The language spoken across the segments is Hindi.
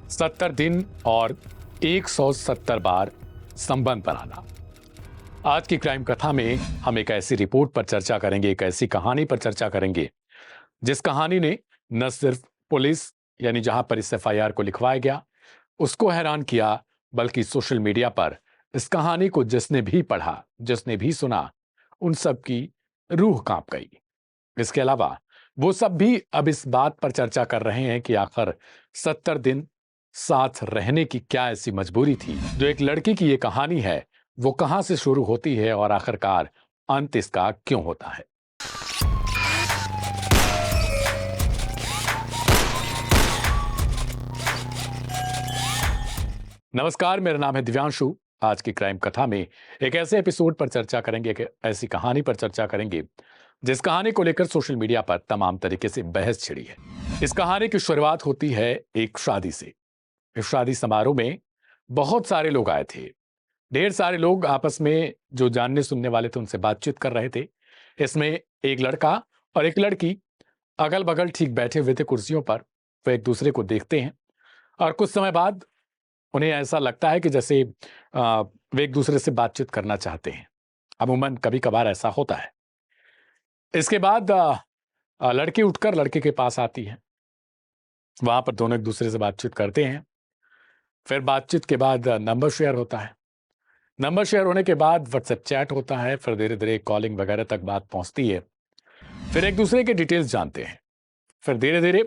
70 दिन और 170 बार संबंध बनाना। आज की क्राइम कथा में हम एक ऐसी रिपोर्ट पर चर्चा करेंगे, एक ऐसी कहानी पर चर्चा करेंगे जिस कहानी ने न सिर्फ पुलिस यानी जहां पर इस एफआईआर को लिखवाया गया उसको हैरान किया, बल्कि सोशल मीडिया पर इस कहानी को जिसने भी पढ़ा, जिसने भी सुना, उन सब की रूह कांप गई। इसके अलावा वो सब भी अब इस बात पर चर्चा कर रहे हैं कि आखिर 70 दिन साथ रहने की क्या ऐसी मजबूरी थी। जो एक लड़की की ये कहानी है वो कहां से शुरू होती है और आखिरकार अंत इसका क्यों होता है। नमस्कार, मेरा नाम है दिव्यांशु। आज की क्राइम कथा में एक ऐसे एपिसोड पर चर्चा करेंगे, एक ऐसी कहानी पर चर्चा करेंगे जिस कहानी को लेकर सोशल मीडिया पर तमाम तरीके से बहस छिड़ी है। इस कहानी की शुरुआत होती है एक शादी से। इस शादी समारोह में बहुत सारे लोग आए थे। ढेर सारे लोग आपस में जो जानने सुनने वाले थे उनसे बातचीत कर रहे थे। इसमें एक लड़का और एक लड़की अगल बगल ठीक बैठे हुए थे कुर्सियों पर। वे एक दूसरे को देखते हैं और कुछ समय बाद उन्हें ऐसा लगता है कि जैसे वे एक दूसरे से बातचीत करना चाहते हैं। अमूमन कभी कभार ऐसा होता है। इसके बाद लड़की उठकर लड़के के पास आती है। वहां पर दोनों एक दूसरे से बातचीत करते हैं। फिर बातचीत के बाद नंबर शेयर होता है। नंबर शेयर होने के बाद व्हाट्सएप चैट होता है। फिर धीरे धीरे कॉलिंग वगैरह तक बात पहुंचती है। फिर एक दूसरे के डिटेल्स जानते हैं। फिर धीरे धीरे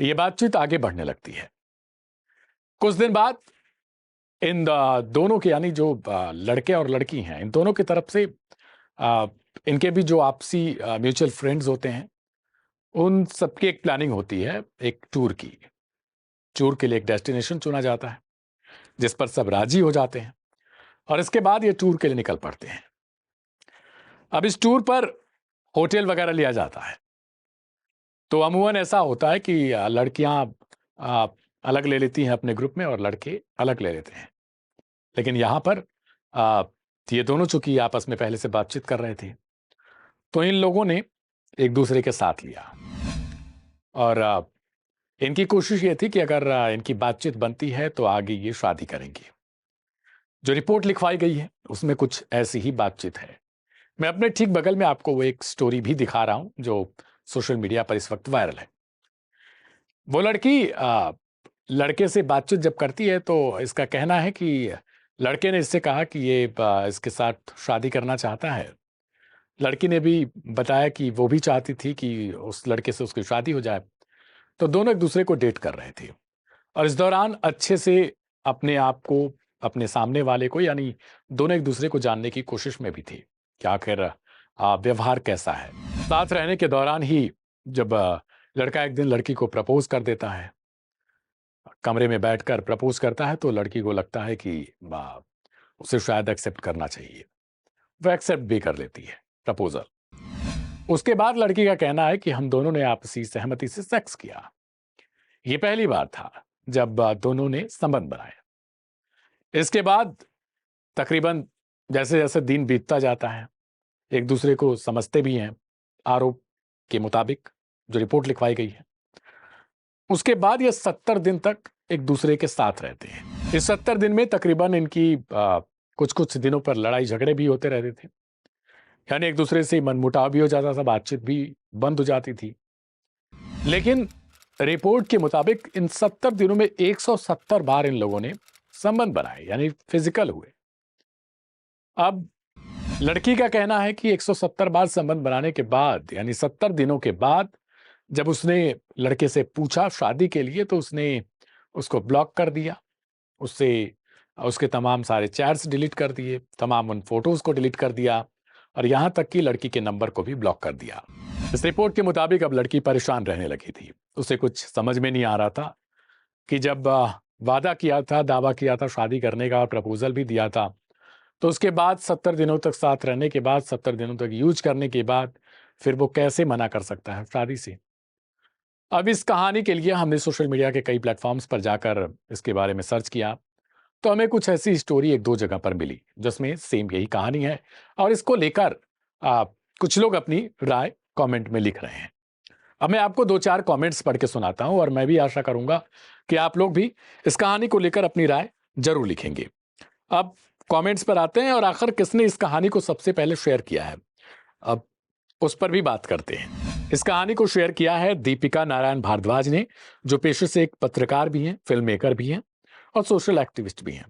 ये बातचीत आगे बढ़ने लगती है। कुछ दिन बाद इन दोनों के यानी जो लड़के और लड़की हैं, इन दोनों की तरफ से इनके भी जो आपसी म्यूचुअल फ्रेंड्स होते हैं, उन सबकी एक प्लानिंग होती है, एक टूर की। टूर के लिए एक डेस्टिनेशन चुना जाता है जिस पर सब राजी हो जाते हैं और इसके बाद ये टूर के लिए निकल पड़ते हैं। अब इस टूर पर होटल वगैरह लिया जाता है। तो अमूमन ऐसा होता है कि लड़कियां अलग ले लेती हैं अपने ग्रुप में और लड़के अलग ले लेते हैं। लेकिन यहां पर ये दोनों चूंकि आपस में पहले से बातचीत कर रहे थे तो इन लोगों ने एक दूसरे के साथ लिया और इनकी कोशिश ये थी कि अगर इनकी बातचीत बनती है तो आगे ये शादी करेंगे। जो रिपोर्ट लिखवाई गई है उसमें कुछ ऐसी ही बातचीत है। मैं अपने ठीक बगल में आपको वो एक स्टोरी भी दिखा रहा हूं जो सोशल मीडिया पर इस वक्त वायरल है। वो लड़की लड़के से बातचीत जब करती है तो इसका कहना है कि लड़के ने इससे कहा कि ये इसके साथ शादी करना चाहता है। लड़की ने भी बताया कि वो भी चाहती थी कि उस लड़के से उसकी शादी हो जाए। तो दोनों एक दूसरे को डेट कर रहे थे और इस दौरान अच्छे से अपने आप को, अपने सामने वाले को, यानी दोनों एक दूसरे को जानने की कोशिश में भी थे कि आखिर व्यवहार कैसा है। साथ रहने के दौरान ही जब लड़का एक दिन लड़की को प्रपोज कर देता है, कमरे में बैठकर प्रपोज करता है, तो लड़की को लगता है कि उसे शायद एक्सेप्ट करना चाहिए। वो एक्सेप्ट भी कर लेती है प्रपोजल। उसके बाद लड़की का कहना है कि हम दोनों ने आपसी सहमति से सेक्स किया। ये पहली बार था जब दोनों ने संबंध बनाया। इसके बाद तकरीबन जैसे जैसे दिन बीतता जाता है, एक दूसरे को समझते भी हैं आरोप के मुताबिक जो रिपोर्ट लिखवाई गई है। उसके बाद ये 70 दिन तक एक दूसरे के साथ रहते हैं। इस 70 दिन में तकरीबन इनकी कुछ कुछ दिनों पर लड़ाई झगड़े भी होते रहते थे, यानी एक दूसरे से मनमुटाव भी हो जाता था, बातचीत भी बंद हो जाती थी। लेकिन रिपोर्ट के मुताबिक इन 70 दिनों में 170 बार इन लोगों ने संबंध बनाए, यानी फिजिकल हुए। अब लड़की का कहना है कि 170 बार संबंध बनाने के बाद, यानी 70 दिनों के बाद, जब उसने लड़के से पूछा शादी के लिए तो उसने उसको ब्लॉक कर दिया। उससे उसके तमाम सारे चैट्स डिलीट कर दिए, तमाम उन फोटोज को डिलीट कर दिया और यहां तक कि लड़की के नंबर को भी ब्लॉक कर दिया। इस रिपोर्ट के मुताबिक अब लड़की परेशान रहने लगी थी। उसे कुछ समझ में नहीं आ रहा था कि जब वादा किया था, दावा किया था शादी करने का और प्रपोजल भी दिया था, तो उसके बाद 70 दिनों तक साथ रहने के बाद, 70 दिनों तक यूज करने के बाद फिर वो कैसे मना कर सकता है शादी से। अब इस कहानी के लिए हमने सोशल मीडिया के कई प्लेटफॉर्म्स पर जाकर इसके बारे में सर्च किया तो हमें कुछ ऐसी स्टोरी एक दो जगह पर मिली जिसमें सेम यही कहानी है और इसको लेकर कुछ लोग अपनी राय कमेंट में लिख रहे हैं। अब मैं आपको 2-4 कमेंट्स पढ़ के सुनाता हूं और मैं भी आशा करूंगा कि आप लोग भी इस कहानी को लेकर अपनी राय जरूर लिखेंगे। अब कमेंट्स पर आते हैं और आखिर किसने इस कहानी को सबसे पहले शेयर किया है, अब उस पर भी बात करते हैं। इस कहानी को शेयर किया है दीपिका नारायण भारद्वाज ने, जो पेशे से एक पत्रकार भी हैं, फिल्म मेकर भी हैं और सोशल एक्टिविस्ट भी हैं।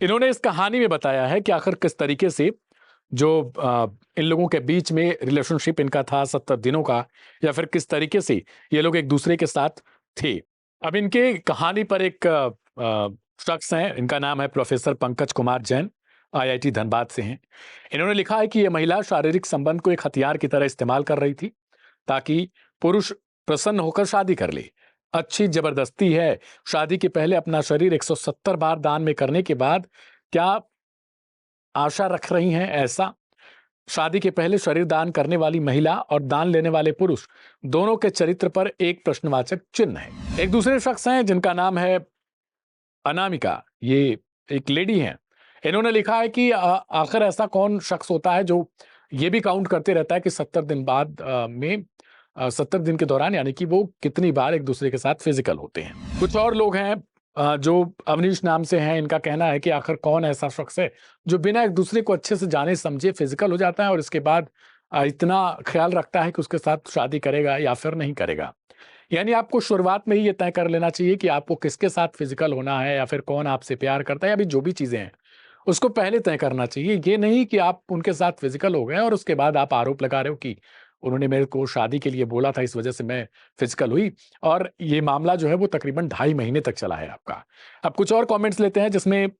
इन्होंने इस कहानी में बताया है कि आखिर किस तरीके से जो इन लोगों के बीच में रिलेशनशिप इनका था 70 दिनों का, या फिर किस तरीके से ये लोग एक दूसरे के साथ थे। अब इनके कहानी पर एक शख्स हैं, इनका नाम है प्रोफेसर पंकज कुमार जैन, आईआईटी धनबाद से हैं। इन्होंने लिखा है कि यह महिला शारीरिक संबंध को एक हथियार की तरह इस्तेमाल कर रही थी ताकि पुरुष प्रसन्न होकर शादी कर ले। अच्छी जबरदस्ती है। शादी के पहले अपना शरीर 170 बार दान में करने के बाद क्या आशा रख रही हैं ऐसा? शादी के पहले शरीर दान करने वाली महिला और दान लेने वाले पुरुष दोनों के चरित्र पर एक प्रश्नवाचक चिन्ह है। एक दूसरे शख्स हैं जिनका नाम है अनामिका, ये एक लेडी हैं। इन्होंने लिखा है कि आखिर ऐसा कौन शख्स होता है जो ये भी काउंट करते रहता है कि 70 दिन बाद 70 दिन के दौरान यानी कि वो कितनी बार एक दूसरे के साथ फिजिकल होते हैं। कुछ और लोग हैं जो अवनीश नाम से हैं। इनका कहना है कि आखिर कौन ऐसा शख्स है जो बिना एक दूसरे को अच्छे से जाने समझे फिजिकल हो जाता है और इसके बाद इतना ख्याल रखता है कि उसके साथ शादी करेगा या फिर नहीं करेगा। यानी आपको शुरुआत में ही ये तय कर लेना चाहिए कि आपको किसके साथ फिजिकल होना है या फिर कौन आपसे प्यार करता है, या भी जो भी चीजें हैं उसको पहले तय करना चाहिए। ये नहीं कि आप उनके साथ फिजिकल हो गए और उसके बाद आप आरोप लगा रहे हो कि उन्होंने मेरे को शादी के लिए बोला था, इस वजह से मैं फिजिकल हुई। और ये मामला जो है वो तकरीबन 2.5 महीने तक चला है आपका। अब कुछ और कमेंट्स लेते हैं, जिसमें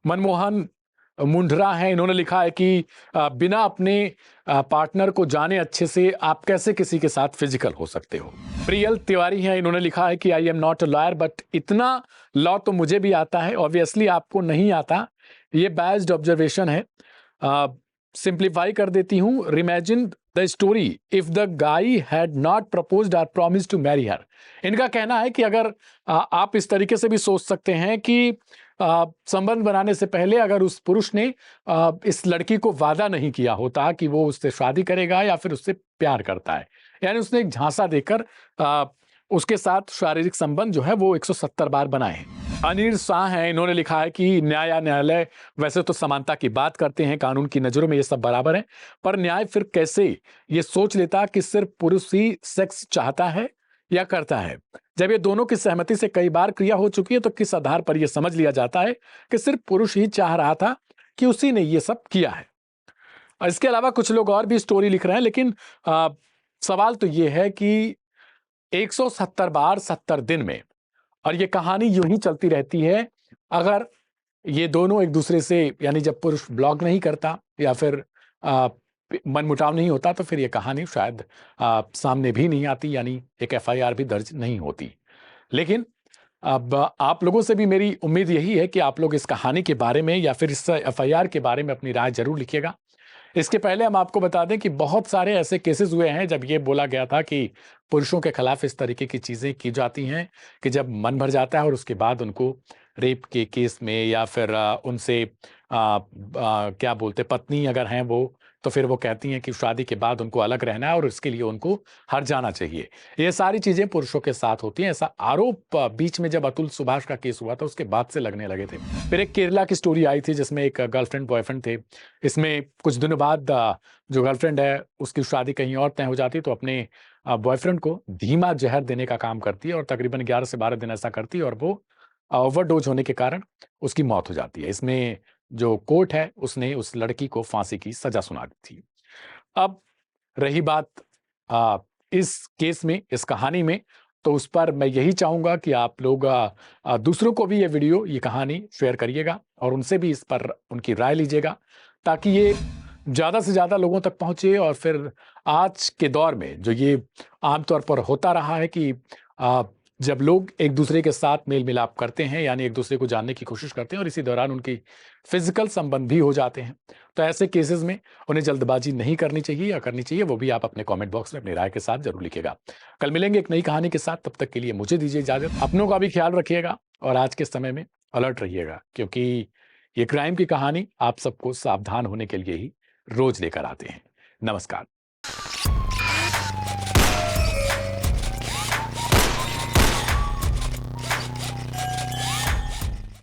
मनमोहन मुंडरा है। इन्होंने लिखा है कि बिना अपने पार्टनर को जाने अच्छे से आप कैसे किसी के साथ फिजिकल हो सकते हो। प्रियल तिवारी है। इन्होंने लिखा है कि I am not a lawyer but इतना लॉ तो मुझे भी आता है, ऑब्वियसली आपको नहीं आता, ये बैज्ड ऑब्जर्वेशन है। सिंप्लीफाई कर देती हूं, reimagine the story if the guy had not proposed और प्रॉमिस्ड टू मैरी हर। इनका कहना है कि अगर आप इस तरीके से भी सोच सकते हैं कि संबंध बनाने से पहले अगर उस पुरुष ने इस लड़की को वादा नहीं किया होता कि वो उससे शादी करेगा या फिर उससे प्यार करता है, यानी उसने एक झांसा देकर उसके साथ शारीरिक संबंध जो है वो 170 बार बनाए हैं। अनिल शाह हैं। इन्होंने लिखा है कि न्यायालय वैसे तो समानता की बात करते हैं, कानून की नजरों में ये सब बराबर है, पर न्याय फिर कैसे ये सोच लेता कि सिर्फ पुरुष ही सेक्स चाहता है या करता है। जब ये दोनों की सहमति से कई बार क्रिया हो चुकी है तो किस आधार पर यह समझ लिया जाता है कि सिर्फ पुरुष ही चाह रहा था कि उसी ने ये सब किया है। इसके अलावा कुछ लोग और भी स्टोरी लिख रहे हैं, लेकिन सवाल तो ये है कि 170 बार 70 दिन में, और ये कहानी यूं ही चलती रहती है अगर ये दोनों एक दूसरे से, यानी जब पुरुष ब्लॉक नहीं करता या फिर मनमुटाव नहीं होता, तो फिर ये कहानी शायद सामने भी नहीं आती, यानी एक एफआईआर भी दर्ज नहीं होती। लेकिन अब आप लोगों से भी मेरी उम्मीद यही है कि आप लोग इस कहानी के बारे में या फिर इस एफआईआर के बारे में अपनी राय जरूर लिखिएगा। इसके पहले हम आपको बता दें कि बहुत सारे ऐसे केसेस हुए हैं जब ये बोला गया था कि पुरुषों के खिलाफ इस तरीके की चीजें की जाती हैं कि जब मन भर जाता है और उसके बाद उनको रेप के केस में या फिर उनसे क्या बोलते पत्नी अगर हैं वो, तो फिर वो कहती हैं कि शादी के बाद उनको अलग रहना है और इसके लिए उनको हट जाना चाहिए। ये सारी चीजें पुरुषों के साथ होती हैं, ऐसा आरोप बीच में जब अतुल सुभाष का केस हुआ था उसके बाद से लगने लगे थे। फिर एक केरला की स्टोरी आई थी जिसमें एक गर्लफ्रेंड बॉयफ्रेंड थे। इसमें कुछ दिनों बाद जो गर्लफ्रेंड है उसकी शादी कहीं और तय हो जाती, तो अपने बॉयफ्रेंड को धीमा जहर देने का काम करती है और तकरीबन 11 से 12 दिन ऐसा करती है और वो ओवरडोज होने के कारण उसकी मौत हो जाती है। इसमें जो कोर्ट है उसने उस लड़की को फांसी की सजा सुना दी थी। अब रही बात इस केस में, इस कहानी में, तो उस पर मैं यही चाहूंगा कि आप लोग दूसरों को भी ये वीडियो, ये कहानी शेयर करिएगा और उनसे भी इस पर उनकी राय लीजिएगा ताकि ये ज्यादा से ज्यादा लोगों तक पहुंचे। और फिर आज के दौर में जो ये आमतौर पर होता रहा है कि जब लोग एक दूसरे के साथ मेल मिलाप करते हैं, यानी एक दूसरे को जानने की कोशिश करते हैं और इसी दौरान उनकी फिजिकल संबंध भी हो जाते हैं, तो ऐसे केसेस में उन्हें जल्दबाजी नहीं करनी चाहिए, या करनी चाहिए वो भी आप अपने कमेंट बॉक्स में अपनी राय के साथ जरूर लिखिएगा। कल मिलेंगे एक नई कहानी के साथ, तब तक के लिए मुझे दीजिए इजाजत। अपनों का भी ख्याल रखिएगा और आज के समय में अलर्ट रहिएगा, क्योंकि ये क्राइम की कहानी आप सबको सावधान होने के लिए ही रोज लेकर आते हैं। नमस्कार।